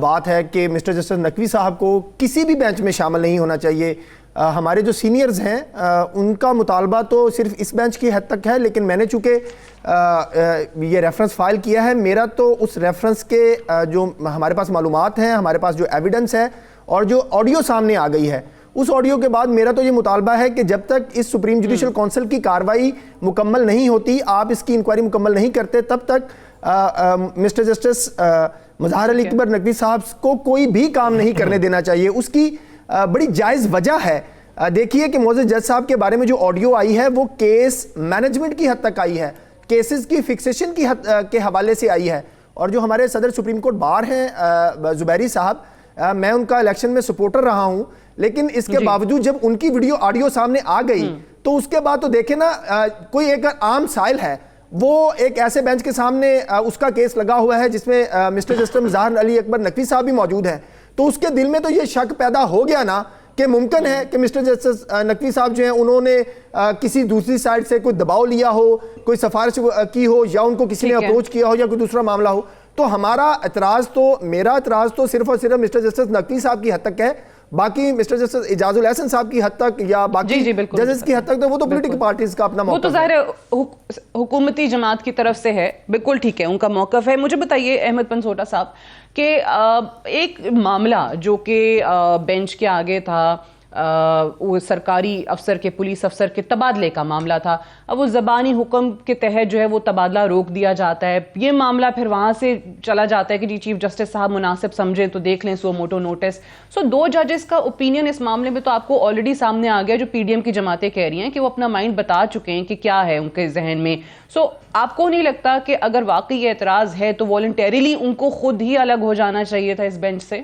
بات ہے کہ مسٹر جسٹس نقوی صاحب کو کسی بھی بینچ میں شامل نہیں ہونا چاہیے. ہمارے جو سینئرز ہیں ان کا مطالبہ تو صرف اس بینچ کی حد تک ہے, لیکن میں نے چونکہ یہ ریفرنس فائل کیا ہے, میرا تو اس ریفرنس کے جو ہمارے پاس معلومات ہیں, ہمارے پاس جو ایویڈنس ہے اور جو آڈیو سامنے آ گئی ہے, اس آڈیو کے بعد میرا تو یہ مطالبہ ہے کہ جب تک اس سپریم جوڈیشل کونسل کی کارروائی مکمل نہیں ہوتی, آپ اس کی انکوائری مکمل نہیں کرتے, تب تک مسٹر جسٹس مظہر علی اکبر نقوی صاحب کو کوئی بھی کام نہیں کرنے دینا چاہیے. اس کی بڑی جائز وجہ ہے. دیکھیے کہ معزز جج صاحب کے بارے میں جو آڈیو آئی ہے وہ کیس مینجمنٹ کی حد تک آئی ہے, کیسز کی فکسیشن کی کے حوالے سے آئی ہے. اور جو ہمارے صدر سپریم کورٹ بار ہیں زبیری صاحب, میں ان کا الیکشن میں سپورٹر رہا ہوں, لیکن اس کے باوجود جب ان کی ویڈیو آڈیو سامنے آ گئی تو اس کے بعد تو دیکھیں نا, کوئی ایک عام سائل ہے, وہ ایک ایسے بینچ کے سامنے اس کا کیس لگا ہوا ہے جس میں مسٹر جسٹس مظہر علی اکبر نقوی صاحب بھی موجود ہیں, تو اس کے دل میں تو یہ شک پیدا ہو گیا نا کہ ممکن ہے کہ مسٹر جسٹس نقوی صاحب جو ہیں انہوں نے کسی دوسری سائڈ سے کوئی دباؤ لیا ہو, کوئی سفارش کی ہو, یا ان کو کسی نے اپروچ کیا ہو, یا کوئی دوسرا معاملہ ہو. تو ہمارا اعتراض تو, میرا اعتراض تو صرف اور صرف مسٹر جسٹس نقوی صاحب کی حد تک ہے. باقی مسٹر جسٹس اعجاز الاحسن صاحب کی حد تک یا باقی ججز کی حد تک تو وہ تو پولیٹیکل پارٹیز کا اپنا موقف ہے. وہ تو ظاہر حکومتی جماعت کی طرف سے ہے, بالکل ٹھیک ہے, ان کا موقف ہے. مجھے بتائیے احمد پنسوٹا صاحب کہ ایک معاملہ جو کہ بینچ کے آگے تھا, وہ سرکاری افسر کے, پولیس افسر کے تبادلے کا معاملہ تھا. اب وہ زبانی حکم کے تحت جو ہے وہ تبادلہ روک دیا جاتا ہے. یہ معاملہ پھر وہاں سے چلا جاتا ہے کہ جی چیف جسٹس صاحب مناسب سمجھیں تو دیکھ لیں سو موٹو نوٹس. سو 2 ججز کا اوپینین اس معاملے میں تو آپ کو آلریڈی سامنے آ گیا, جو پی ڈی ایم کی جماعتیں کہہ رہی ہیں کہ وہ اپنا مائنڈ بتا چکے ہیں کہ کیا ہے ان کے ذہن میں. سو آپ کو نہیں لگتا کہ اگر واقعی یہ اعتراض ہے تو والنٹیریلی ان کو خود ہی الگ ہو جانا چاہیے تھا اس بینچ سے؟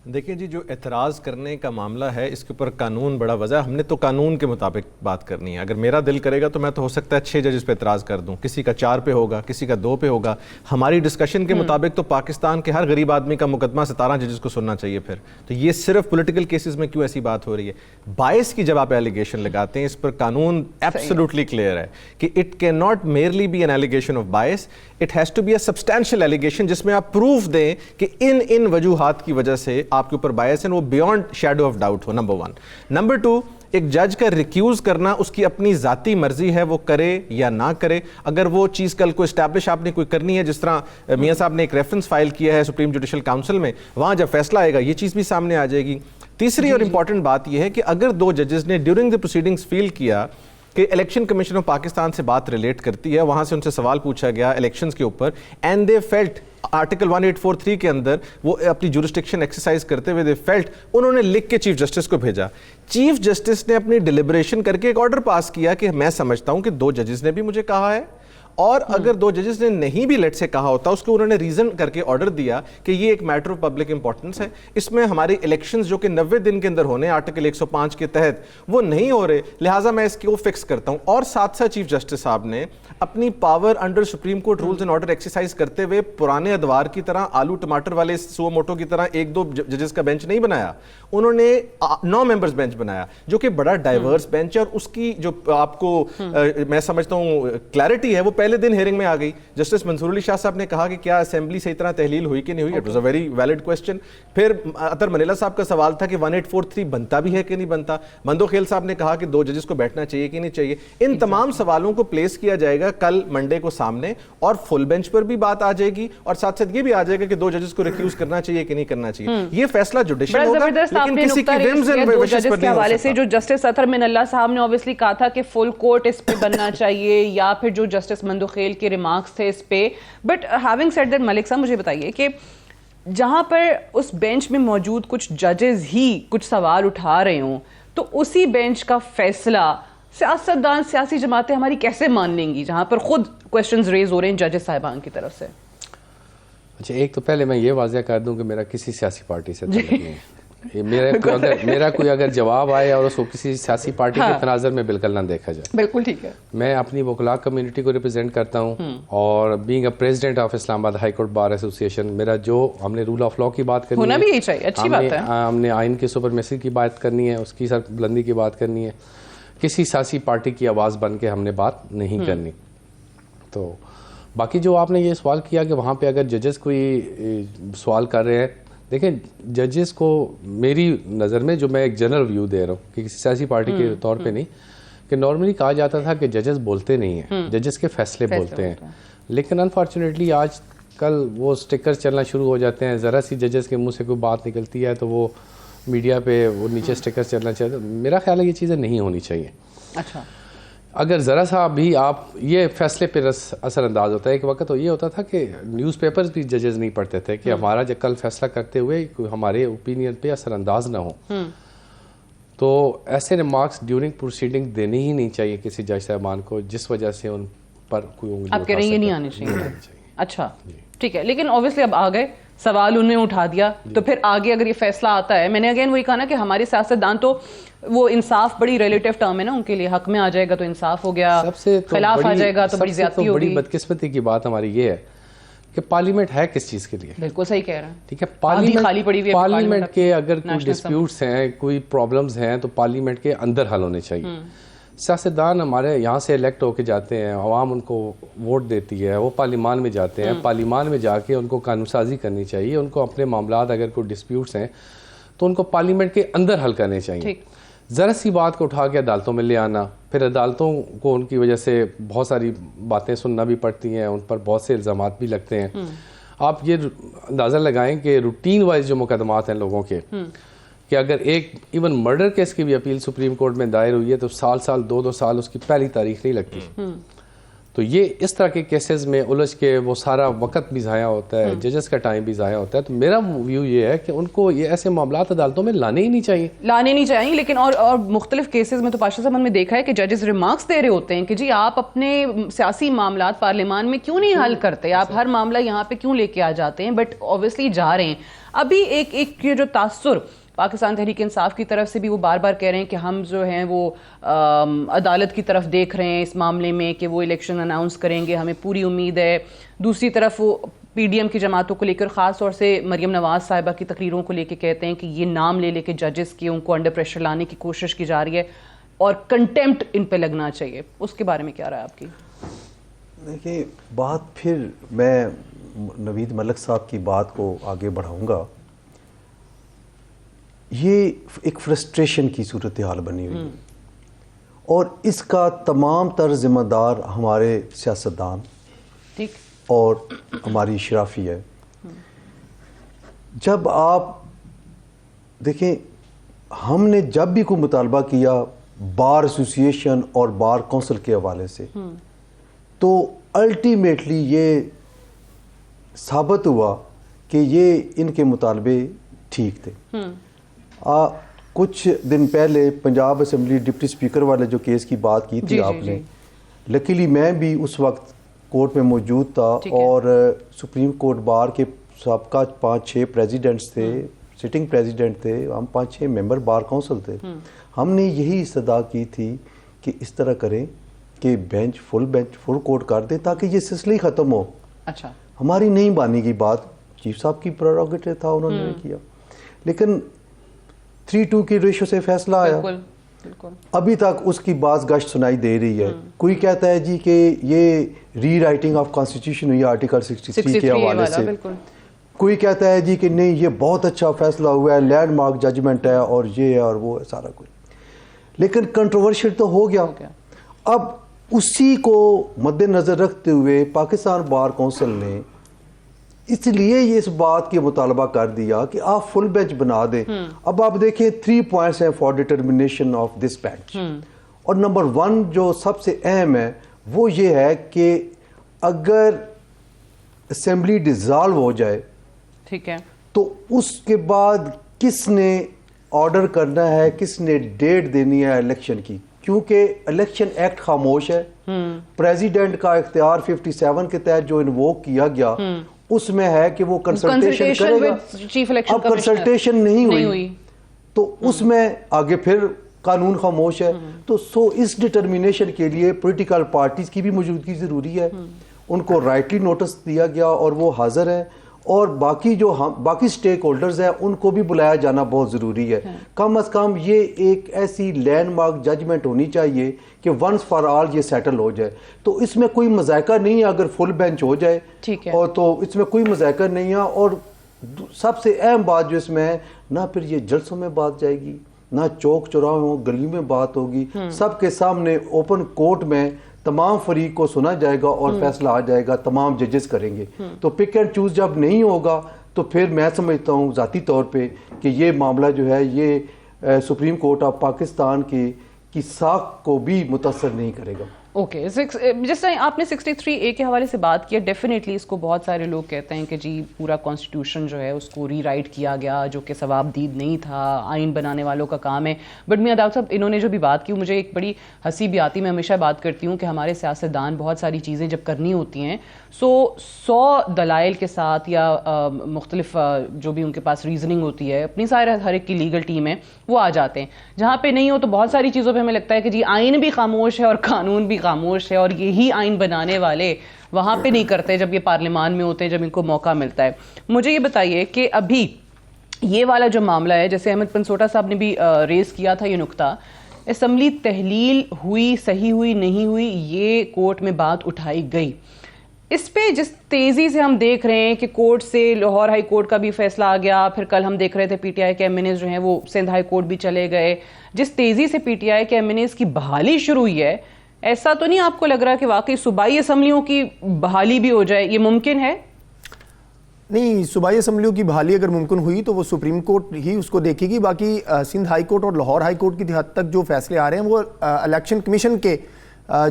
دیکھیں جی, جو اعتراض کرنے کا معاملہ ہے اس کے اوپر قانون بڑا وضع ہے. ہم نے تو قانون کے مطابق بات کرنی ہے. اگر میرا دل کرے گا تو میں تو ہو سکتا ہے 6 ججز پہ اعتراض کر دوں, کسی کا 4 پہ ہوگا, کسی کا 2 پہ ہوگا. ہماری ڈسکشن کے مطابق تو پاکستان کے ہر غریب آدمی کا مقدمہ 17 ججز کو سننا چاہیے. پھر تو یہ صرف پولیٹیکل کیسز میں کیوں ایسی بات ہو رہی ہے؟ بائس کی جب آپ ایلیگیشن لگاتے ہیں, اس پر قانون ایبسولوٹلی کلیئر ہے کہ it can not merely be an allegation of bias, it has to be a substantial allegation جس میں آپ پروف دیں کہ ان وجوہات کی وجہ سے آپ کے اوپر بائس ہے, وہ beyond shadow of doubt who. Number 1. Number 2, ایک جج کا ریکیوز کرنا اس کی اپنی ذاتی مرضی ہے, وہ کرے یا نہ کرے. اگر وہ چیز کل کو اسٹیبلش آپ نے کوئی کرنی ہے, جس طرح میاں صاحب نے ایک ریفرنس فائل کیا ہے سپریم جوڈیشل کاؤنسل میں, وہاں جب فیصلہ آئے گا یہ چیز بھی سامنے آ جائے گی. تیسری اور امپورٹنٹ بات یہ ہے کہ اگر 2 ججز نے ڈیورنگ دی پروسیڈنگز فیل کیا کہ الیکشن کمیشن آف پاکستان سے بات ریلیٹ کرتی ہے, وہاں سے ان سے سوال پوچھا گیا الیکشنز کے اوپر, اینڈ دے فیلٹ آرٹیکل 1843 کے اندر وہ اپنی جورسڈکشن ایکسرسائز کرتے ہوئے دے فیلٹ, انہوں نے لکھ کے چیف جسٹس کو بھیجا. چیف جسٹس نے اپنی ڈیلیبریشن کر کے ایک آرڈر پاس کیا کہ میں سمجھتا ہوں کہ 2 ججز نے بھی مجھے کہا ہے, اور اگر 2 ججز نے نہیں بھی لیٹ سے کہا ہوتا, اس کو انہوں نے ریزن کر کے آرڈر دیا کہ یہ ایک میٹر آف پبلک امپورٹنس ہے, اس میں ہماری الیکشنز جو کہ 90 دن کے اندر ہونے آرٹیکل 105 کے تحت وہ نہیں ہو رہے, لہٰذا میں اس کو فکس کرتا ہوں. اور ساتھ ساتھ چیف جسٹس صاحب نے اپنی power under supreme court rules and order exercise کرتے ہوئے پرانے ادوار کی طرح, آلو ٹماٹر والے سو موٹو کی طرح 1-2 ججز کا بینچ نہیں بنایا, انہوں نے 9 ممبرز بینچ بنایا جو کہ بڑا ڈائیورس بینچ ہے. اور اس کی جو آپ کو میں سمجھتا ہوں کلیئرٹی ہے وہ پہلے دن ہیئرنگ میں آ گئی. جسٹس منصور علی شاہ صاحب نے کہا کہ کیا اسمبلی صحیح طرح تحلیل ہوئی کہ نہیں ہوئی, it was a very valid question. پھر اطہر منیلا صاحب کا سوال تھا کہ 1843 بنتا بھی ہے کہ نہیں بنتا. مندو خیل صاحب نے کہا کہ 2 ججز کو بیٹھنا چاہیے کہ نہیں چاہیے. ان تمام سوالوں کو پلیس کیا جائے گا کل منڈے کو سامنے, اور فل بینچ پر بھی بات آ جائے گی, اور ساتھ ساتھ یہ بھی آ جائے گا کہ 2 ججز کو ریکیوز کرنا چاہیے کہ نہیں کرنا چاہیے. یہ فیصلہ جوڈیشل ہوگا, لیکن کسی کی ومز اینڈ وشز پر نہیں ہو سکتا. جو جسٹس اطہر منیلا صاحب نے obviously کہا تھا کہ فل کورٹ اس پہ بننا چاہیے, یا پھر جو جسٹس مندو خیل کے ریمارکس تھے اس پہ. بٹ ہیونگ سیڈ دیٹ, ملک صاحب مجھے بتائیے کہ جہاں پر اس بینچ میں موجود کچھ ججز ہی کچھ سوال اٹھا رہے ہوں, تو اسی بینچ کا فیصلہ سیاستدان, سیاسی جماعتیں ہماری کیسے مان لیں گی جہاں پر خود کویسچنز ریز ہو رہے ہیں ججز صاحبان کی طرف سے؟ اچھا, ایک تو پہلے میں یہ واضح کر دوں کہ میرا کسی سیاسی پارٹی سے تعلق نہیں ہے. میرا کوئی اگر جواب آئے اور اس کو کسی سیاسی پارٹی کے تناظر میں بالکل نہ دیکھا جائے. بالکل ٹھیک ہے. میں اپنی وکلاء کمیونٹی کو ریپرزینٹ کرتا ہوں, اور بینگ اے پریزیڈنٹ آف اسلام آباد ہائی کورٹ بار ایسوسیشن, میرا جو ہم نے رول آف لا کی بات کرنی ہونا بھی یہی چاہیے, اچھی بات ہے. ہم نے آئین کی سپرمیسی کی بات کرنی ہے, اس کی سر بلندی کی بات کرنی ہے. کسی سیاسی پارٹی کی آواز بن کے ہم نے بات نہیں کرنی. تو باقی جو آپ نے یہ سوال کیا کہ وہاں پہ اگر ججز کوئی سوال کر رہے ہیں دیکھیں ججز کو میری نظر میں, جو میں ایک جنرل ویو دے رہا ہوں کہ کسی سیاسی پارٹی کے طور پہ نہیں, کہ نارملی کہا جاتا تھا کہ ججز بولتے نہیں ہیں, ججز کے فیصلے بولتے ہیں, لیکن انفارچونیٹلی آج کل وہ سٹیکر چلنا شروع ہو جاتے ہیں. ذرا سی ججز کے منہ سے کوئی بات نکلتی ہے تو وہ میڈیا پہ وہ نیچے سٹیکر چلنا چاہتے. میرا خیال ہے یہ چیزیں نہیں ہونی چاہیے. اچھا, اگر ذرا سا بھی آپ یہ فیصلے پہ اثر انداز ہوتا ہے. ایک وقت تو یہ ہوتا تھا کہ نیوز پیپرز بھی ججز نہیں پڑھتے تھے کہ ہمارا جو کل فیصلہ کرتے ہوئے ہمارے اوپینین پہ اثر انداز نہ ہو. تو ایسے ریمارکس ڈیورنگ پروسیڈنگ دینے ہی نہیں چاہیے کسی جج صاحبان کو جس وجہ سے ان پر کوئی انگلی آپ کہہ رہے ہیں یہ نہیں آنے چاہیے. اچھا ٹھیک ہے, لیکن اوبیسلی اب آ گئے, سوال انہوں نے اٹھا دیا, تو پھر آگے اگر یہ فیصلہ آتا ہے, میں نے اگین وہی کہا نا کہ ہمارے سیاستدان تو وہ انصاف بڑی ریلیٹیو ٹرم ہے نا ان کے لیے, حق میں آ جائے گا تو انصاف ہو گیا, خلاف آ جائے گا تو بڑی زیادتی ہوگی. بڑی بدقسمتی کی بات ہماری یہ ہے کہ پارلیمنٹ ہے کس چیز کے لیے؟ بالکل صحیح کہہ رہے ہیں. ٹھیک ہے, پارلیمنٹ کے اگر کوئی ڈسپیوٹس ہیں, کوئی پرابلمز ہیں تو پارلیمنٹ کے اندر حل ہونے چاہیے. سیاستدان ہمارے یہاں سے الیکٹ ہو کے جاتے ہیں, عوام ان کو ووٹ دیتی ہے, وہ پارلیمان میں جاتے ہیں, پارلیمان میں جا کے ان کو قانون سازی کرنی چاہیے. ان کو اپنے معاملات اگر کوئی ڈسپیوٹس ہیں تو ان کو پارلیمنٹ کے اندر حل کرنے چاہیے. ذرا سی بات کو اٹھا کے عدالتوں میں لے آنا, پھر عدالتوں کو ان کی وجہ سے بہت ساری باتیں سننا بھی پڑتی ہیں, ان پر بہت سے الزامات بھی لگتے ہیں. آپ یہ اندازہ لگائیں کہ روٹین وائز جو مقدمات ہیں لوگوں کے, کہ اگر ایک ایون مرڈر کیس کی بھی اپیل سپریم کورٹ میں دائر ہوئی ہے تو سال 2 سال اس کی پہلی تاریخ نہیں لگتی. تو یہ اس طرح کے کیسز میں الجھ کے وہ سارا وقت بھی ضائع ہوتا ہے, ججز کا ٹائم بھی ضائع ہوتا ہے. تو میرا ویو یہ ہے کہ ان کو یہ ایسے معاملات عدالتوں میں لانے ہی نہیں چاہیے. لیکن اور مختلف کیسز میں تو پاشا صاحب ہم نے دیکھا ہے کہ ججز ریمارکس دے رہے ہوتے ہیں کہ جی آپ اپنے سیاسی معاملات پارلیمان میں کیوں نہیں حل کرتے, آپ ہر معاملہ یہاں پہ کیوں لے کے آ جاتے ہیں, بٹ اوبیسلی جا رہے ہیں. ابھی ایک جو تاثر پاکستان تحریک انصاف کی طرف سے بھی وہ بار بار کہہ رہے ہیں کہ ہم جو ہیں وہ عدالت کی طرف دیکھ رہے ہیں اس معاملے میں کہ وہ الیکشن اناؤنس کریں گے, ہمیں پوری امید ہے. دوسری طرف وہ پی ڈی ایم کی جماعتوں کو لے کر, خاص طور سے مریم نواز صاحبہ کی تقریروں کو لے کے کہتے ہیں کہ یہ نام لے کے ججز کی ان کو انڈر پریشر لانے کی کوشش کی جا رہی ہے اور کنٹیمپٹ ان پہ لگنا چاہیے. اس کے بارے میں کیا رہا ہے آپ کی؟ دیکھیں بات پھر میں نوید ملک صاحب کی بات کو آگے بڑھاؤں گا. یہ ایک فرسٹریشن کی صورتحال بنی ہوئی ہے اور اس کا تمام تر ذمہ دار ہمارے سیاستدان اور ہماری اشرافی ہے. جب آپ دیکھیں, ہم نے جب بھی کوئی مطالبہ کیا بار ایسوسیشن اور بار کونسل کے حوالے سے, تو الٹیمیٹلی یہ ثابت ہوا کہ یہ ان کے مطالبے ٹھیک تھے. کچھ دن پہلے پنجاب اسمبلی ڈپٹی اسپیکر والے جو کیس کی بات کی تھی آپ نے, لکیلی میں بھی اس وقت کورٹ میں موجود تھا اور سپریم کورٹ بار کے سابقہ 5-6 پریزیڈنٹس تھے, سٹنگ پریزیڈنٹ تھے, ہم 5-6 ممبر بار کونسل تھے. ہم نے یہی استدعا کی تھی کہ اس طرح کریں کہ بینچ فل کورٹ کر دیں تاکہ یہ سلسلہ ہی ختم ہو. اچھا, ہماری نہیں مانی گئی بات, چیف صاحب کی پریروگیٹو تھا, انہوں نے کیا, لیکن 3-2 کی ریشو سے فیصلہ آیا. ابھی تک اس کی باز گشت سنائی دے رہی ہے. کوئی کہتا ہے جی کہ یہ ری رائٹنگ آف کانسٹیٹیوشن ہوئی آرٹیکل 63 کے حوالے سے, کوئی کہتا ہے جی کہ نہیں یہ بہت اچھا فیصلہ ہوا ہے, لینڈ مارک ججمنٹ ہے اور یہ ہے اور وہ ہے سارا کچھ. لیکن کنٹروورشل تو ہو گیا. اب اسی کو مد نظر رکھتے ہوئے پاکستان بار کونسل نے اس لیے یہ اس بات کی مطالبہ کر دیا کہ آپ فل بینچ بنا دیں. اب آپ دیکھیں 3 points ہیں for determination of this bench, اور نمبر 1 جو سب سے اہم ہے وہ یہ ہے کہ اگر اسمبلی ڈیزالو ہو جائے ٹھیک ہے, تو اس کے بعد کس نے آرڈر کرنا ہے, کس نے ڈیٹ دینی ہے الیکشن کی, کیونکہ الیکشن ایکٹ خاموش ہے. پریزیڈنٹ کا اختیار 57 کے تحت جو انووک کیا گیا اس میں ہے کہ وہ کنسلٹیشن کرے گا. اب کنسلٹیشن نہیں ہوئی تو اس میں آگے پھر قانون خاموش ہے. تو اس ڈٹرمنیشن کے لیے پولیٹیکل پارٹیز کی بھی موجودگی ضروری ہے. ان کو رائٹلی نوٹس دیا گیا اور وہ حاضر ہیں, اور باقی سٹیک ہولڈرز ہیں ان کو بھی بلایا جانا بہت ضروری ہے. کم از کم یہ ایک ایسی لینڈ مارک ججمنٹ ہونی چاہیے کہ ونس فار آل یہ سیٹل ہو جائے. تو اس میں کوئی مذائقہ نہیں ہے اگر فل بینچ ہو جائے, اور تو اس میں کوئی مذائقہ نہیں ہے. اور سب سے اہم بات جو اس میں ہے، نہ پھر یہ جلسوں میں بات جائے گی، نہ چوک چوراہوں گلی میں بات ہوگی، سب کے سامنے اوپن کورٹ میں تمام فریق کو سنا جائے گا اور فیصلہ آ جائے گا، تمام ججز کریں گے. تو پک اینڈ چوز جب نہیں ہوگا تو پھر میں سمجھتا ہوں ذاتی طور پہ کہ یہ معاملہ جو ہے یہ سپریم کورٹ آف پاکستان کی ساکھ کو بھی متاثر نہیں کرے گا. اوکے، جس طرح آپ نے 63A کے حوالے سے بات کیا، ڈیفینیٹلی اس کو بہت سارے لوگ کہتے ہیں کہ جی پورا کانسٹیٹیوشن جو ہے اس کو ری رائٹ کیا گیا، جو کہ ثواب دید نہیں تھا، آئین بنانے والوں کا کام ہے. بٹ میاں داؤد صاحب انہوں نے جو بھی بات کی مجھے ایک بڑی ہنسی بھی آتی. میں ہمیشہ بات کرتی ہوں کہ ہمارے سیاستدان بہت ساری چیزیں جب کرنی ہوتی ہیں 100 دلائل کے ساتھ یا مختلف جو بھی ان کے پاس ریزننگ ہوتی ہے، اپنی ہر ایک کی لیگل ٹیم ہے، وہ آ جاتے ہیں. جہاں پہ نہیں ہو تو بہت ساری چیزوں پہ ہمیں لگتا ہے کہ جی آئین بھی خاموش ہے اور قانون بھی خاموش ہے، اور یہی آئین بنانے والے وہاں پہ نہیں کرتے جب یہ پارلیمان میں ہوتے ہیں، جب ان کو موقع ملتا ہے. مجھے یہ بتائیے کہ ابھی یہ والا جو معاملہ ہے، جیسے احمد پنسوٹا صاحب نے بھی ریز کیا تھا یہ نقطہ، اسمبلی تحلیل ہوئی، صحیح ہوئی، نہیں ہوئی، یہ کورٹ میں بات اٹھائی گئی. اس پہ جس تیزی سے ہم دیکھ رہے ہیں کہ کورٹ سے لاہور ہائی کورٹ کا بھی فیصلہ آ گیا، پھر کل ہم دیکھ رہے تھے پی ٹی آئی کے ایم این ایز جو ہیں وہ سندھ ہائی کورٹ بھی چلے گئے، جس تیزی سے پی ٹی آئی کے ایم این ایز کی بحالی شروع ہوئی ہے، ایسا تو نہیں آپ کو لگ رہا کہ واقعی صوبائی اسمبلیوں کی بحالی بھی ہو جائے؟ یہ ممکن ہے؟ نہیں، صوبائی اسمبلیوں کی بحالی اگر ممکن ہوئی تو وہ سپریم کورٹ ہی اس کو دیکھے گی. باقی سندھ ہائی کورٹ اور لاہور ہائی کورٹ کی حد تک جو فیصلے آ رہے ہیں وہ الیکشن کمیشن کے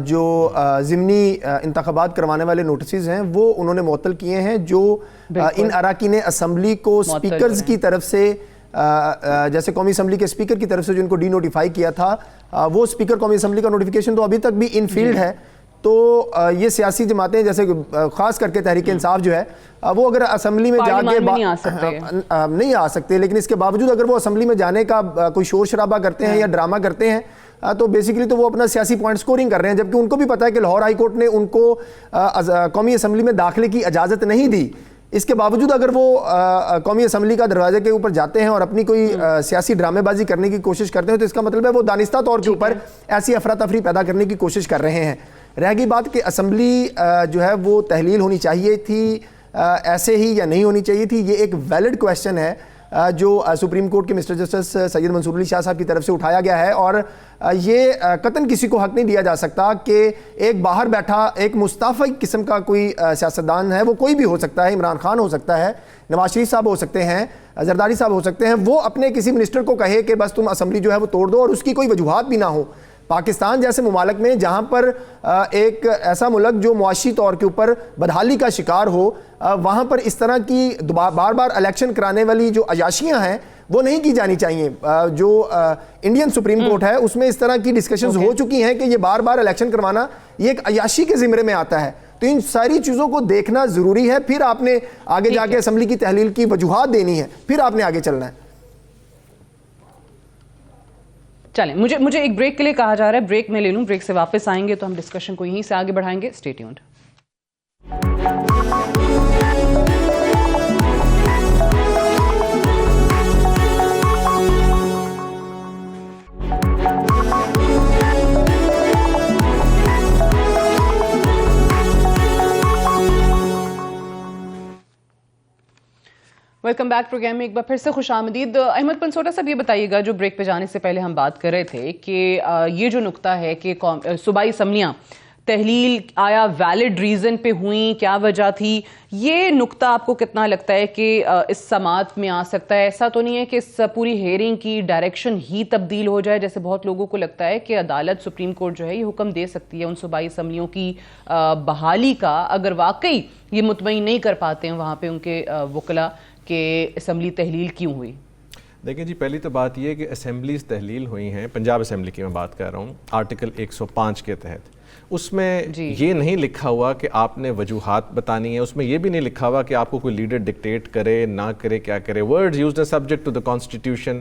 جو ضمنی انتخابات کروانے والے نوٹسز ہیں وہ انہوں نے معطل کیے ہیں، جو ان اراکین اسمبلی کو اسپیکرز کی طرف سے جیسے قومی اسمبلی کے اسپیکر کی طرف سے جو ان کو ڈی نوٹیفائی کیا تھا، وہ اسپیکر قومی اسمبلی کا نوٹیفیکیشن تو ابھی تک بھی ان فیلڈ ہے. تو یہ سیاسی جماعتیں جیسے خاص کر کے تحریک انصاف جو ہے وہ اگر اسمبلی میں جا کے نہیں آ سکتے، لیکن اس کے باوجود اگر وہ اسمبلی میں جانے کا کوئی شور شرابہ کرتے ہیں یا ڈرامہ کرتے ہیں تو بیسیکلی تو وہ اپنا سیاسی پوائنٹ سکورنگ کر رہے ہیں، جبکہ ان کو بھی پتہ ہے کہ لاہور ہائی کورٹ نے ان کو قومی اسمبلی میں داخلے کی اجازت نہیں دی. اس کے باوجود اگر وہ قومی اسمبلی کا دروازے کے اوپر جاتے ہیں اور اپنی کوئی سیاسی ڈرامے بازی کرنے کی کوشش کرتے ہیں تو اس کا مطلب ہے وہ دانستہ طور کے اوپر ایسی افراتفری پیدا کرنے کی کوشش کر رہے ہیں. رہ گئی بات کہ اسمبلی جو ہے وہ تحلیل ہونی چاہیے تھی ایسے ہی یا نہیں ہونی چاہیے تھی، یہ ایک ویلڈ کویسچن ہے جو سپریم کورٹ کے مسٹر جسٹس سید منصور علی شاہ صاحب کی طرف سے اٹھایا گیا ہے. اور یہ قطعاً کسی کو حق نہیں دیا جا سکتا کہ ایک باہر بیٹھا ایک مستعفی قسم کا کوئی سیاستدان ہے، وہ کوئی بھی ہو سکتا ہے، عمران خان ہو سکتا ہے، نواز شریف صاحب ہو سکتے ہیں، زرداری صاحب ہو سکتے ہیں، وہ اپنے کسی منسٹر کو کہے کہ بس تم اسمبلی جو ہے وہ توڑ دو اور اس کی کوئی وجوہات بھی نہ ہو. پاکستان جیسے ممالک میں جہاں پر ایک ایسا ملک جو معاشی طور کے اوپر بدحالی کا شکار ہو، وہاں پر اس طرح کی بار بار الیکشن کرانے والی جو عیاشیاں ہیں وہ نہیں کی جانی چاہیے. جو انڈین سپریم کورٹ ہے اس میں اس طرح کی ڈسکشنز ہو چکی ہیں کہ یہ بار بار الیکشن کروانا یہ ایک عیاشی کے زمرے میں آتا ہے. تو ان ساری چیزوں کو دیکھنا ضروری ہے، پھر آپ نے آگے جا کے اسمبلی کی تحلیل کی وجوہات دینی ہے، پھر آپ نے آگے چلنا ہے. چلیں، مجھے ایک بریک کے لیے کہا جا رہا ہے، بریک میں لے لوں، بریک سے واپس آئیں گے تو ہم ڈسکشن کو یہیں سے آگے بڑھائیں گے. Stay tuned. Welcome back program میں ایک بار پھر سے خوش آمدید. احمد پنسوٹا صاحب یہ بتائیے گا، جو بریک پہ جانے سے پہلے ہم بات کر رہے تھے کہ یہ جو نقطہ ہے کہ صوبائی اسمبلیاں تحلیل آیا ویلڈ ریزن پہ ہوئیں، کیا وجہ تھی، یہ نقطہ آپ کو کتنا لگتا ہے کہ اس سماعت میں آ سکتا ہے؟ ایسا تو نہیں ہے کہ اس پوری ہیئرنگ کی ڈائریکشن ہی تبدیل ہو جائے، جیسے بہت لوگوں کو لگتا ہے کہ عدالت سپریم کورٹ جو ہے یہ حکم دے سکتی ہے ان صوبائی اسمبلیوں کی بحالی کا، اگر واقعی یہ مطمئن نہیں کر پاتے ہیں وہاں پہ ان کے وکلاء کہ اسمبلی تحلیل کیوں ہوئی؟ دیکھیں جی، پہلی تو بات یہ کہ اسمبلیز تحلیل ہوئی ہیں، پنجاب اسمبلی کی میں بات کر رہا ہوں، آرٹیکل 105 کے تحت. اس میں یہ نہیں لکھا ہوا کہ آپ نے وجوہات بتانی ہے، اس میں یہ بھی نہیں لکھا ہوا کہ آپ کو کوئی لیڈر ڈکٹیٹ کرے نہ کرے کیا کرے. ورڈز یوزڈ ہیں subject to the constitution,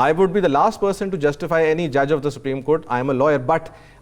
I would be the last person to justify any judge of the Supreme Court. I am a lawyer, but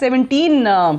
17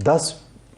10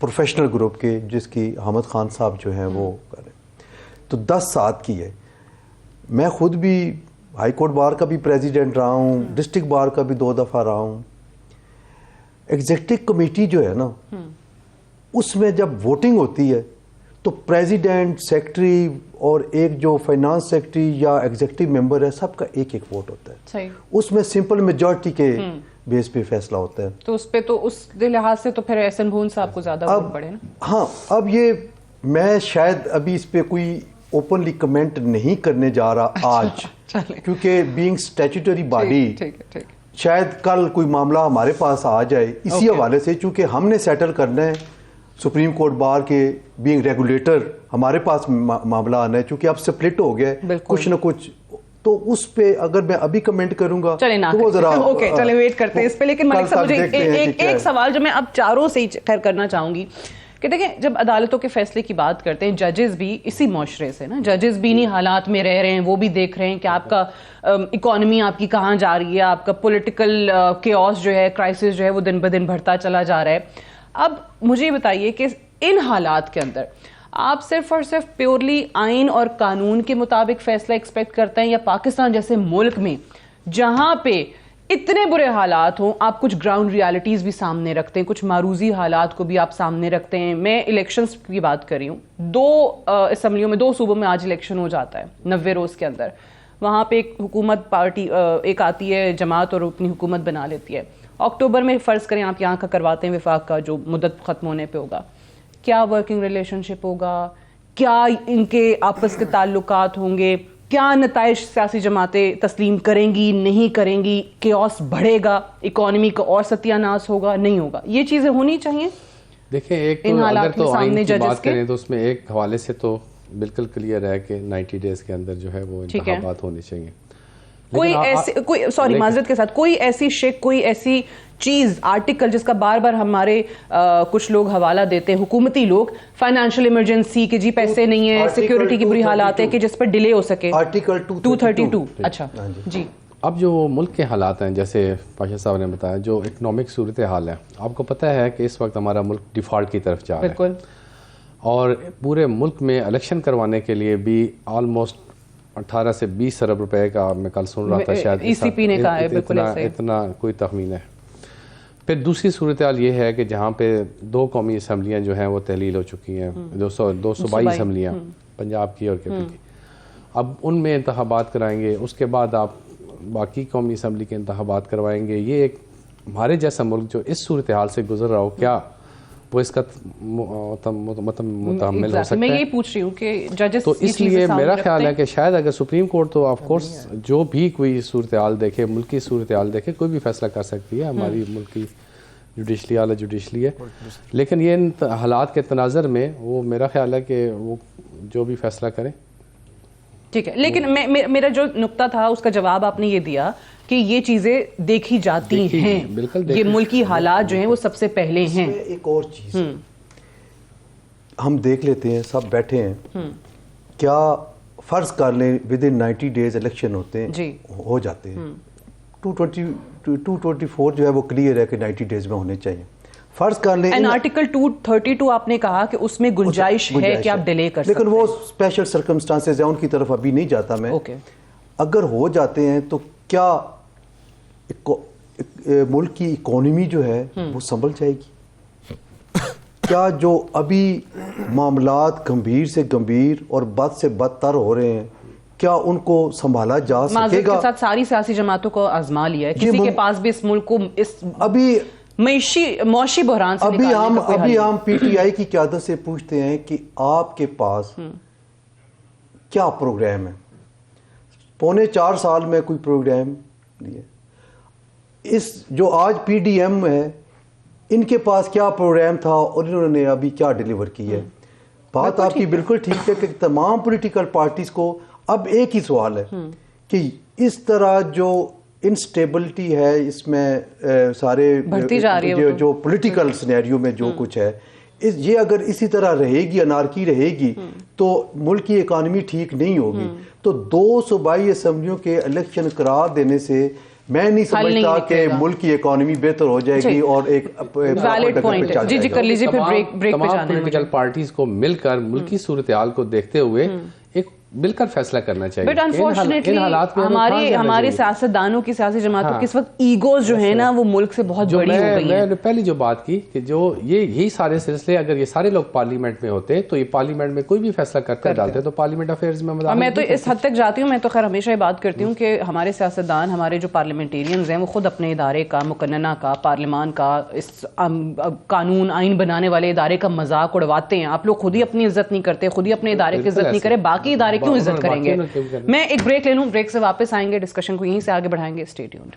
professional group کے جس کی حامد خان صاحب جو ہیں وہ کر رہے ہیں، تو 10 ساتھ کی ہے. میں خود بھی ہائی کورٹ بار کا بھی پریزیڈنٹ رہا ہوں، ڈسٹرکٹ بار کا بھی 2 دفعہ رہا ہوں. ایگزیکٹو کمیٹی جو ہے نا اس میں جب ووٹنگ ہوتی ہے تو پریزیڈنٹ، سیکرٹری اور ایک جو فائنانس سیکرٹری یا ایگزیکٹو ممبر ہے سب کا ایک ووٹ ہوتا ہے. صحیح. اس میں سمپل میجورٹی کے بیس پہ فیصلہ ہوتا ہے. تو اس پہ تو اس لحاظ سے تو پھر احسن بھون صاحب کو زیادہ ووٹ پڑے نا. ہاں اب یہ میں شاید ابھی اس پہ کوئی اوپنلی کمنٹ نہیں کرنے جا رہا آج، کیونکہ بینگ اسٹیچوٹری باڈی شاید کل کوئی معاملہ ہمارے پاس آ جائے اسی حوالے سے، چونکہ ہم نے سیٹل کرنا ہے سپریم کورٹ بار کے بینگ ریگولیٹر، ہمارے پاس معاملہ آنا ہے چونکہ اب سپلٹ ہو گیا ہے کچھ نہ کچھ، تو اس پہ اگر میں ابھی کمنٹ کروں گا تو وہ ذرا چلے ویٹ کرتے ہیں اس پہ. لیکن ملک صاحب مجھے ایک سوال جو میں اب چاروں سے ہی خیر کرنا چاہوں گی کہ دیکھیں جب عدالتوں کے فیصلے کی بات کرتے ہیں، ججز بھی اسی معاشرے سے نا، ججز بھی انہیں حالات میں رہ رہے ہیں، وہ بھی دیکھ رہے ہیں کہ آپ کا اکانومی آپ کی کہاں جا رہی ہے، آپ کا پولیٹیکل کیوس جو ہے، کرائسس جو ہے وہ دن بدن بڑھتا چلا جا رہا ہے. اب مجھے یہ بتائیے کہ ان حالات کے اندر آپ صرف اور صرف پیورلی آئین اور قانون کے مطابق فیصلہ ایکسپیکٹ کرتے ہیں، یا پاکستان جیسے ملک میں جہاں پہ اتنے برے حالات ہوں آپ کچھ گراؤنڈ ریالٹیز بھی سامنے رکھتے ہیں، کچھ معروضی حالات کو بھی آپ سامنے رکھتے ہیں؟ میں الیکشنز کی بات کر رہی ہوں، 2 اسمبلیوں میں 2 صوبوں میں آج الیکشن ہو جاتا ہے 90 روز کے اندر. وہاں پہ ایک حکومت پارٹی ایک آتی ہے جماعت اور اپنی حکومت بنا لیتی ہے. اکتوبر میں فرض کریں آپ یہاں کا کرواتے ہیں وفاق کا جو مدت ختم ہونے پہ ہوگا، کیا ورکنگ ریلیشن شپ ہوگا، کیا ان کے آپس کے تعلقات ہوں گے، کیا نتائج سیاسی جماعتیں تسلیم کریں گی نہیں کریں گی، کیوس بڑھے گا، اکانومی کا اور ستیہ ناس ہوگا نہیں ہوگا؟ یہ چیزیں ہونی چاہیے. دیکھیں ایک تو اگر تو آئین کی بات کریں تو اس میں ایک حوالے سے تو بالکل کلیئر ہے کہ 90 ڈیز کے اندر جو ہے وہ انتخابات ہونے چاہیے. کوئی معذرت کے ساتھ کوئی ایسی شک، کوئی ایسی چیز، آرٹیکل جس کا بار بار ہمارے کچھ لوگ حوالہ دیتے ہیں، حکومتی لوگ، فائنینشیل ایمرجنسی کہ جی پیسے نہیں ہیں، سیکیورٹی کی بری حالات ہے، کہ جس پر ڈیلے ہو سکے؟ آرٹیکل 232. اچھا جی. اب جو ملک کے حالات ہیں جیسے پاشا صاحب نے بتایا، جو اکنامک صورتحال ہے، آپ کو پتہ ہے کہ اس وقت ہمارا ملک ڈیفالٹ کی طرف جا رہا ہے. بالکل. اور پورے ملک میں الیکشن کروانے کے لیے بھی آلموسٹ 18 سے 20 ارب روپے کا میں کل سن رہا تھا، شاید ای سی پی نے کہا ہے، بالکل اتنا کوئی تخمین ہے. پھر دوسری صورتحال یہ ہے کہ جہاں پہ 2 قومی اسمبلیاں جو ہیں وہ تحلیل ہو چکی ہیں، 2 صوبائی اسمبلیاں پنجاب کی اور کے پی کی. اب ان میں انتخابات کرائیں گے، اس کے بعد آپ باقی قومی اسمبلی کے انتخابات کروائیں گے. یہ ایک ہمارے جیسا ملک جو اس صورتحال سے گزر رہا ہو، کیا وہ اس کا متحمل ہو سکتا ہے؟ میں یہی پوچھ رہی ہوں کہ ججز، تو اس لیے میرا خیال ہے کہ شاید اگر سپریم کورٹ تو آف کورس جو بھی کوئی صورتحال دیکھے، ملکی صورتحال دیکھے، کوئی بھی فیصلہ کر سکتی ہے. ہماری ملک کی جوڈیشلی اعلیٰ جوڈیشلی ہے، لیکن یہ حالات کے تناظر میں وہ میرا خیال ہے کہ وہ جو بھی فیصلہ کریں. ٹھیک ہے، لیکن میرا جو نقطہ تھا اس کا جواب آپ نے یہ دیا کہ یہ چیزیں دیکھی جاتی ہیں، یہ ملکی حالات جو ہیں وہ سب سے پہلے ہیں. ایک اور چیز ہم دیکھ لیتے ہیں، سب بیٹھے ہیں، کیا فرض کر لیں ود ان 90 ڈیز الیکشن ہوتے ہیں، ہو جاتے ہیں. 224 جو ہے وہ کلیئر ہے کہ 90 ڈیز میں ہونے چاہیے. فرض کر لیں آرٹیکل 232 آپ نے کہا کہ اس میں گنجائش ہے کہ آپ ڈیلے کر سکتے ہیں، لیکن وہ اسپیشل سرکمسٹانسز ہیں، ان کی طرف ابھی نہیں جاتا میں. اگر ہو جاتے ہیں تو کیا ملک کی اکانومی جو ہے وہ سنبھل جائے گی؟ کیا جو ابھی معاملات گمبھیر سے گمبھیر اور بد سے بدتر ہو رہے ہیں، کیا ان کو سنبھالا جا سکے معذرت گا؟ کے ساتھ ساری سیاسی جماعتوں کو آزما لیا ہے، کسی کے پاس بھی اس ملک کو اس ابھی معاشی بحران سے نکالنے کا کوئی حل نہیں. ہم پی ٹی آئی کی قیادت سے پوچھتے ہیں کہ آپ کے پاس کیا پروگرام ہے؟ 3.25 سال میں کوئی پروگرام نہیں ہے. اس جو آج پی ڈی ایم ہے، ان کے پاس کیا پروگرام تھا اور انہوں نے ابھی کیا ڈیلیور کی ہے؟ بات آپ کی بالکل ٹھیک ہے کہ تمام پولیٹیکل پارٹیز کو اب ایک ہی سوال ہے کہ اس طرح جو انسٹیبلٹی ہے اس میں سارے جو پولیٹیکل سینیریو میں جو کچھ ہے، یہ اگر اسی طرح رہے گی، انارکی رہے گی، تو ملک کی اکانومی ٹھیک نہیں ہوگی. تو 2 صوبائی اسمبلیوں کے الیکشن قرار دینے سے میں نہیں سمجھتا کہ ملک کی اکانومی بہتر ہو جائے گی اور ایک ویلڈ پوائنٹ. جی کر لیجیے, پھر بریک پہ جانا ہے. پولیٹیکل پارٹیز کو مل کر ملکی صورتحال کو دیکھتے ہوئے ایک مل کر فیصلہ کرنا چاہیے. بٹ انفارچونیٹلی ہماری سیاستدانوں کی سیاسی جماعتوں کی اس وقت ایگوز جو ہیں نا وہ ملک سے بہت بڑی ہو گئی ہیں. میں نے پہلی جو بات کی کہ جو یہی سارے سلسلے اگر یہ سارے لوگ پارلیمنٹ میں ہوتے تو یہ پارلیمنٹ میں کوئی بھی فیصلہ کر ڈالتے تو پارلیمنٹ افیئرز میں مداخلت. میں تو اس حد تک جاتی ہوں, میں تو خیر ہمیشہ یہ بات کرتی ہوں کہ ہمارے سیاستدان, ہمارے جو پارلیمنٹیرینز ہیں, وہ خود اپنے ادارے کا, مقننہ کا, پارلیمان کا, اس قانون آئین بنانے والے ادارے کا مذاق اڑواتے ہیں. آپ لوگ خود ہی اپنی عزت نہیں کرتے, خود ہی اپنے ادارے کی عزت نہیں کرے, باقی ادارے کیوں عزت کریں گے. میں ایک بریک لے لوں, بریک سے واپس آئیں گے, ڈسکشن کو یہیں سے آگے بڑھائیں گے. Stay tuned.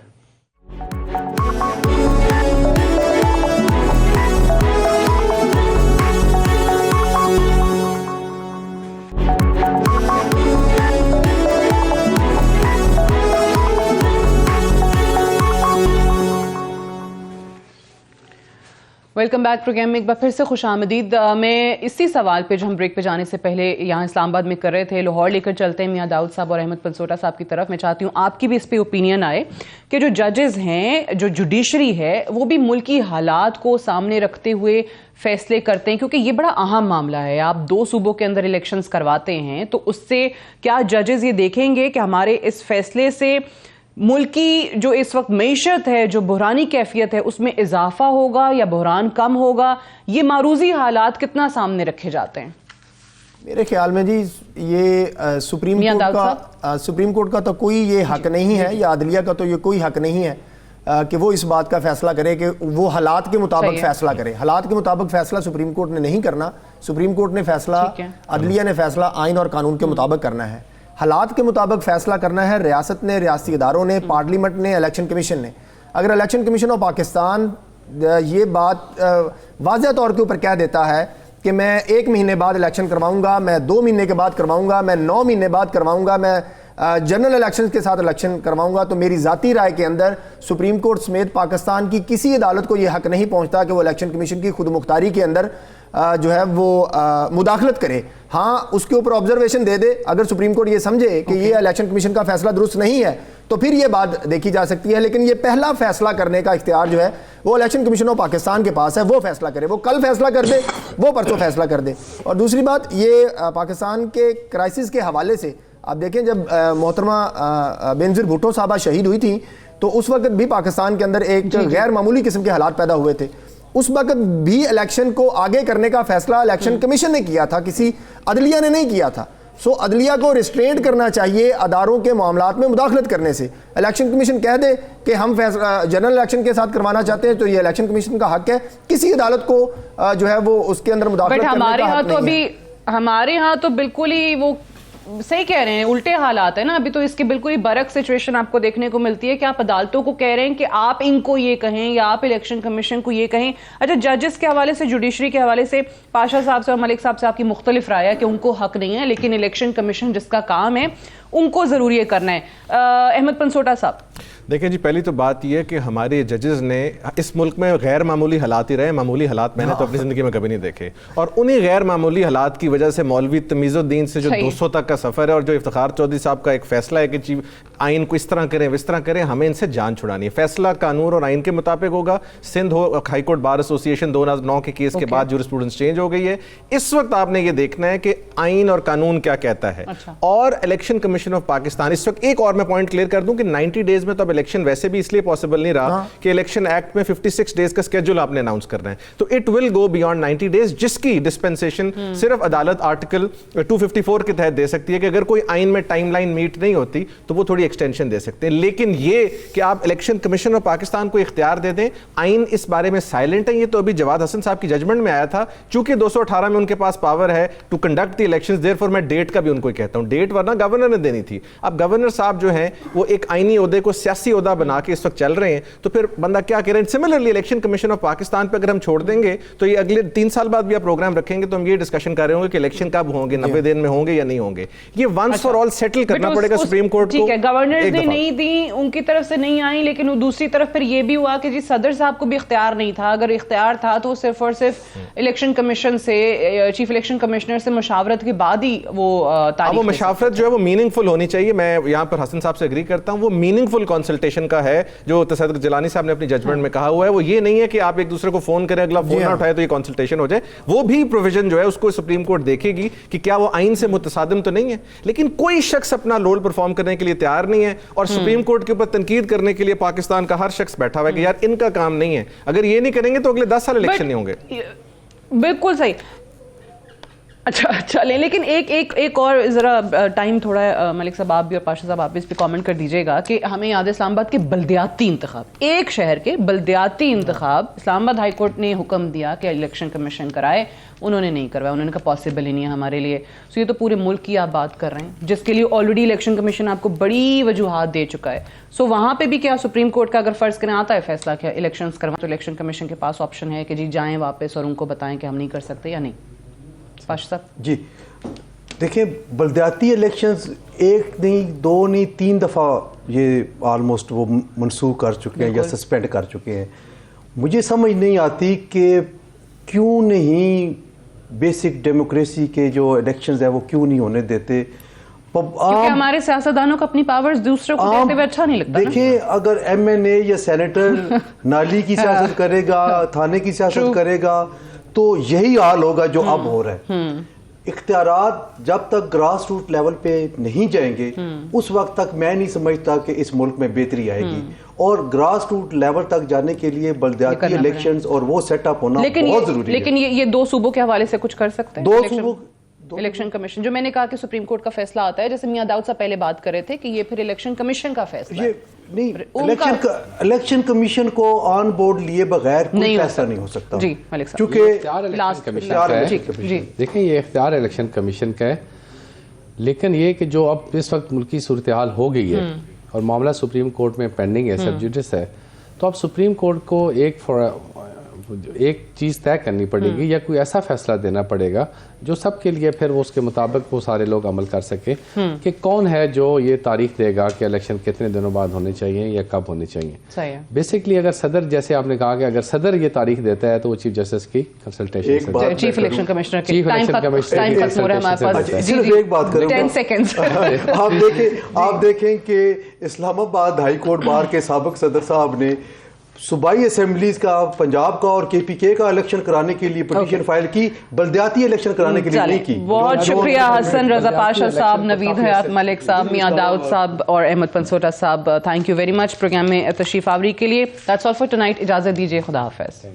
Welcome back program میں ایک بار پھر سے خوش آمدید. میں اسی سوال پہ جو ہم بریک پہ جانے سے پہلے یہاں اسلام آباد میں کر رہے تھے, لاہور لے کر چلتے ہیں میاں داؤد صاحب اور احمد پنسوٹا صاحب کی طرف. میں چاہتی ہوں آپ کی بھی اس پہ اوپینین آئے کہ جو ججز ہیں, جو جوڈیشری ہے, وہ بھی ملکی حالات کو سامنے رکھتے ہوئے فیصلے کرتے ہیں, کیونکہ یہ بڑا اہم معاملہ ہے. آپ 2 صوبوں کے اندر الیکشنز کرواتے ہیں تو اس سے کیا ججز یہ دیکھیں گے کہ ہمارے اس فیصلے سے ملک کی جو اس وقت معیشت ہے, جو بحرانی کیفیت ہے, اس میں اضافہ ہوگا یا بحران کم ہوگا؟ یہ معروضی حالات کتنا سامنے رکھے جاتے ہیں؟ میرے خیال میں جی یہ سپریم کورٹ کا تو کوئی یہ حق نہیں ہے, یا عدلیہ کا تو یہ کوئی حق نہیں ہے کہ وہ اس بات کا فیصلہ کرے کہ وہ حالات کے مطابق فیصلہ کرے. حالات کے مطابق فیصلہ سپریم کورٹ نے نہیں کرنا. سپریم کورٹ نے فیصلہ, عدلیہ نے فیصلہ آئین اور قانون کے مطابق کرنا ہے. حالات کے مطابق فیصلہ کرنا ہے ریاست نے, ریاستی اداروں نے, پارلیمنٹ نے, الیکشن کمیشن نے. اگر الیکشن کمیشن آف پاکستان یہ بات واضح طور کے اوپر کہہ دیتا ہے کہ میں 1 مہینے بعد الیکشن کرواؤں گا, میں 2 مہینے کے بعد کرواؤں گا, میں 9 مہینے بعد کرواؤں گا, میں جنرل الیکشن کے ساتھ الیکشن کرواؤں گا, تو میری ذاتی رائے کے اندر سپریم کورٹ سمیت پاکستان کی کسی عدالت کو یہ حق نہیں پہنچتا کہ وہ الیکشن کمیشن کی خود مختاری کے اندر جو ہے وہ مداخلت کرے. ہاں اس کے اوپر آبزرویشن دے دے. اگر سپریم کورٹ یہ سمجھے کہ یہ الیکشن کمیشن کا فیصلہ درست نہیں ہے تو پھر یہ بات دیکھی جا سکتی ہے, لیکن یہ پہلا فیصلہ کرنے کا اختیار جو ہے وہ الیکشن کمیشن آف پاکستان کے پاس ہے. وہ فیصلہ کرے, وہ کل فیصلہ کر دے, وہ پرسوں فیصلہ کر دے. اور دوسری بات, یہ پاکستان کے کرائسس کے حوالے سے آپ دیکھیں, جب محترمہ بینظیر بھٹو صاحبہ شہید ہوئی تھیں تو اس وقت بھی پاکستان کے اندر ایک غیر معمولی قسم کے حالات پیدا ہوئے تھے. اس وقت بھی الیکشن کو آگے کرنے کا فیصلہ الیکشن کمیشن نے کیا تھا, کسی عدلیہ نے نہیں کیا تھا. سو عدلیہ کو ریسٹرینٹ کرنا چاہیے اداروں کے معاملات میں مداخلت کرنے سے. الیکشن کمیشن کہہ دے کہ ہم جنرل الیکشن کے ساتھ کروانا چاہتے ہیں تو یہ الیکشن کمیشن کا حق ہے, کسی عدالت کو جو ہے وہ اس کے اندر مداخلت کرنے کا حق نہیں ہے. ہمارے ہاں تو بالکل ہی وہ صحیح کہہ رہے ہیں, الٹے حالات ہیں نا. ابھی تو اس کی بالکل ہی برعکس سچویشن آپ کو دیکھنے کو ملتی ہے کہ آپ عدالتوں کو کہہ رہے ہیں کہ آپ ان کو یہ کہیں یا آپ الیکشن کمیشن کو یہ کہیں. اچھا, ججز کے حوالے سے, جوڈیشری کے حوالے سے پاشا صاحب سے اور ملک صاحب سے آپ کی مختلف رائے ہے کہ ان کو حق نہیں ہے, لیکن الیکشن کمیشن جس کا کام ہے ان کو ضروری ہے کرنا ہے. احمد پنسوٹا صاحب دیکھیں جی, پہلی تو بات یہ کہ ہمارے ججز نے اس ملک میں غیر معمولی حالات ہی رہے. معمولی حالات میں نے تو اپنی زندگی میں کبھی نہیں دیکھے, اور انہی غیر معمولی حالات کی وجہ سے مولوی تمیز الدین سے جو 200 تک کا سفر ہے, اور جو افتخار چودھری صاحب کا ایک فیصلہ ہے کہ آئین کو اس طرح کریں اس طرح کریں, ہمیں ان سے جان چھڑانی ہے. فیصلہ قانون اور آئین کے مطابق ہوگا. سندھ ہائی کورٹ بار ایسوسی ایشن 2009 کے کیس کے بعد جورسپروڈنس چینج ہو گئی ہے. اس وقت آپ نے یہ دیکھنا ہے کہ آئین اور قانون کیا کہتا ہے. اور الیکشن کمیشن آف پاکستان اس وقت, ایک اور میں پوائنٹ کلیئر کر دوں کہ 90 ڈیز میں تو اب الیکشن ویسے بھی اس لیے پاسبل نہیں رہا کہ الیکشن ایکٹ میں 56 ڈیز کا اسکیڈول آپ نے اناؤنس کرنا ہے, تو it will go beyond 90 days, جس کی ڈسپینسیشن صرف عدالت آرٹیکل 254 کے تحت دے سکتی ہے کہ اگر کوئی آئین میں ٹائم لائن میٹ نہیں ہوتی تو وہ تھوڑی ایکسٹینشن دے سکتے ہیں. لیکن یہ کہ آپ الیکشن کمیشن آف پاکستان کو اختیار دے دیں, آئین اس بارے میں سائلنٹ ہے. یہ تو ابھی جواد حسن صاحب کی ججمنٹ میں آیا تھا, چونکہ 218 میں ان کے پاس پاور ہے to conduct the elections, therefore میں ڈیٹ کا بھی ان کو کہتا ہوں, ڈیٹ ورنہ گورنر نے دینی تھی. اب گورنر صاحب جو ہیں وہ ایک آئینی عہدے کو سیاسی عہدہ بنا کے اس وقت چل رہے ہیں, تو پھر بندہ کیا کہہ رہے ہیں. Similarly election commission of Pakistan پہ اگر ہم چھوڑ دیں گے تو یہ اگلے 3 سال بعد بھی آپ پروگرام رکھیں گے تو ہم یہ ڈسکشن کر رہے ہوں گے کہ الیکشن کب ہوں گے, 90 دن میں ہوں گے یا نہیں ہوں گے. یہ ونس فار آل سیٹل کرنا پڑے گا سپریم کورٹ کو. ٹھیک ہے, گورنر نے نہیں دی, ان کی طرف سے نہیں آئی, لیکن دوسری طرف پھر یہ بھی ہوا کہ جی صدر صاحب کو بھی اختیار نہیں تھا. اگر اختیار تھا تو صرف اور صرف الیکشن کمیشن سے, چیف الیکشن کمشنر سے مشاورت کے بعد ہی وہ تاریخ. وہ مشاورت جو ہے وہ میننگ فل ہونی چاہیے. میں یہاں پر حسن صاحب سے اگری کرتا ہوں, وہ میننگ فل کنسلٹیشن کا ہے جو تصدق جیلانی صاحب نے اپنی ججمنٹ میں کہا ہوا ہے. وہ یہ نہیں ہے کہ آپ ایک دوسرے کو فون کریں, اگلا فون نہ اٹھائے تو یہ کنسلٹیشن ہو جائے. وہ بھی پروویژن جو ہے اس کو سپریم کورٹ دیکھے گی کہ کیا وہ آئین سے متصادم تو نہیں ہے. لیکن کوئی شخص اپنا رول پرفارم کرنے کے لیے تیار نہیں ہے, اور سپریم کورٹ کے اوپر تنقید کرنے کے لیے پاکستان کا ہر شخص بیٹھا ہوا ہے کہ یار ان کا کام نہیں ہے. اگر یہ نہیں کریں گے تو اگلے 10 سال الیکشن نہیں ہوں گے. بالکل صحیح. اچھا چلیں, لیکن ایک اور ذرا ٹائم تھوڑا ہے ملک صاحب, آپ بھی اور پاشا صاحب آپ بھی اس پہ کامنٹ کر دیجیے گا کہ ہمیں یاد ہے اسلام آباد کے بلدیاتی انتخاب, ایک شہر کے بلدیاتی انتخاب اسلام آباد ہائی کورٹ نے حکم دیا کہ الیکشن کمیشن کرائے, انہوں نے نہیں کروایا. انہوں نے کہا پاسبل ہی نہیں ہے ہمارے لیے. سو یہ تو پورے ملک کی آپ بات کر رہے ہیں جس کے لیے آلریڈی الیکشن کمیشن آپ کو بڑی وجوہات دے چکا ہے. سو وہاں پہ بھی کیا سپریم کورٹ کا اگر فرض کریں آتا ہے فیصلہ کیا الیکشنز کروائیں, تو الیکشن کمیشن کے پاس آپشن ہے کہ جی جائیں واپس اور ان کو بتائیں کہ ہم نہیں کر سکتے یا نہیں. پاشا صاحب جی دیکھیں, بلدیاتی الیکشنز ایک نہیں, دو نہیں, 3 دفعہ یہ آلموسٹ وہ منسوخ کر چکے ہیں یا سسپینڈ کر چکے ہیں. مجھے سمجھ نہیں آتی کہ کیوں نہیں بیسک ڈیموکریسی کے جو الیکشنز ہیں وہ کیوں نہیں ہونے دیتے. کیونکہ ہمارے سیاستدانوں کو اپنی پاورز دوسرے کو دیتے ہوئے اچھا نہیں لگتا. دیکھیں, اگر ایم این اے یا سینیٹر نالی کی سیاست کرے گا, تھانے کی سیاست کرے گا, تو یہی حال ہوگا جو اب ہو رہا ہے. اختیارات جب تک گراس روٹ لیول پہ نہیں جائیں گے اس وقت تک میں نہیں سمجھتا کہ اس ملک میں بہتری آئے گی. اور گراس روٹ لیول تک جانے کے لیے بلدیاتی الیکشنز اور وہ سیٹ اپ ہونا بہت ضروری ہے. لیکن یہ 2 صوبوں کے حوالے سے کچھ کر سکتے ہیں 2 صوبوں الیکشن کمیشن, جو میں نے کہا کہ سپریم کورٹ کا فیصلہ آتا ہے, جیسے میاں داؤد صاحب پہلے بات کر رہے تھے کہ یہ پھر الیکشن کمیشن کا فیصلہ ہے. نہیں, الیکشن کمیشن کو آن بورڈ لیے بغیر کوئی فیصلہ نہیں ہو سکتا. جی ملک صاحب, کیونکہ دیکھیں یہ اختیار الیکشن کمیشن کا ہے, لیکن یہ کہ جو اب اس وقت ملکی صورتحال ہو گئی ہے اور معاملہ سپریم کورٹ میں پینڈنگ ہے, سب جوڈس ہے, تو اب سپریم کورٹ کو ایک چیز طے کرنی پڑے گی یا کوئی ایسا فیصلہ دینا پڑے گا جو سب کے لیے پھر وہ اس کے مطابق وہ سارے لوگ عمل کر سکیں کہ کون ہے جو یہ تاریخ دے گا کہ الیکشن کتنے دنوں بعد ہونے چاہیے یا کب ہونے چاہیے. بیسکلی اگر صدر, جیسے آپ نے کہا کہ اگر صدر یہ تاریخ دیتا ہے تو وہ چیف جسٹس کی کنسلٹیشن, چیف الیکشن کمشنر کی ایک بات کروں گا. آپ دیکھیں کہ اسلام آباد ہائی کورٹ بار کے سابق صدر صاحب نے صوبائی اسمبلیز کا, پنجاب کا اور کے پی کے کا الیکشن کرانے کے لیے پٹیشن فائل کی, بلدیاتی الیکشن کرانے کے لیے نہیں کی. بہت شکریہ حسن رضا پاشا صاحب, نوید حیات ملک صاحب, میاں داؤد صاحب اور احمد پنسوٹا صاحب, thank you very much program میں تشریف آوری کے لیے. That's all for tonight. اجازت دیجیے, خدا حافظ.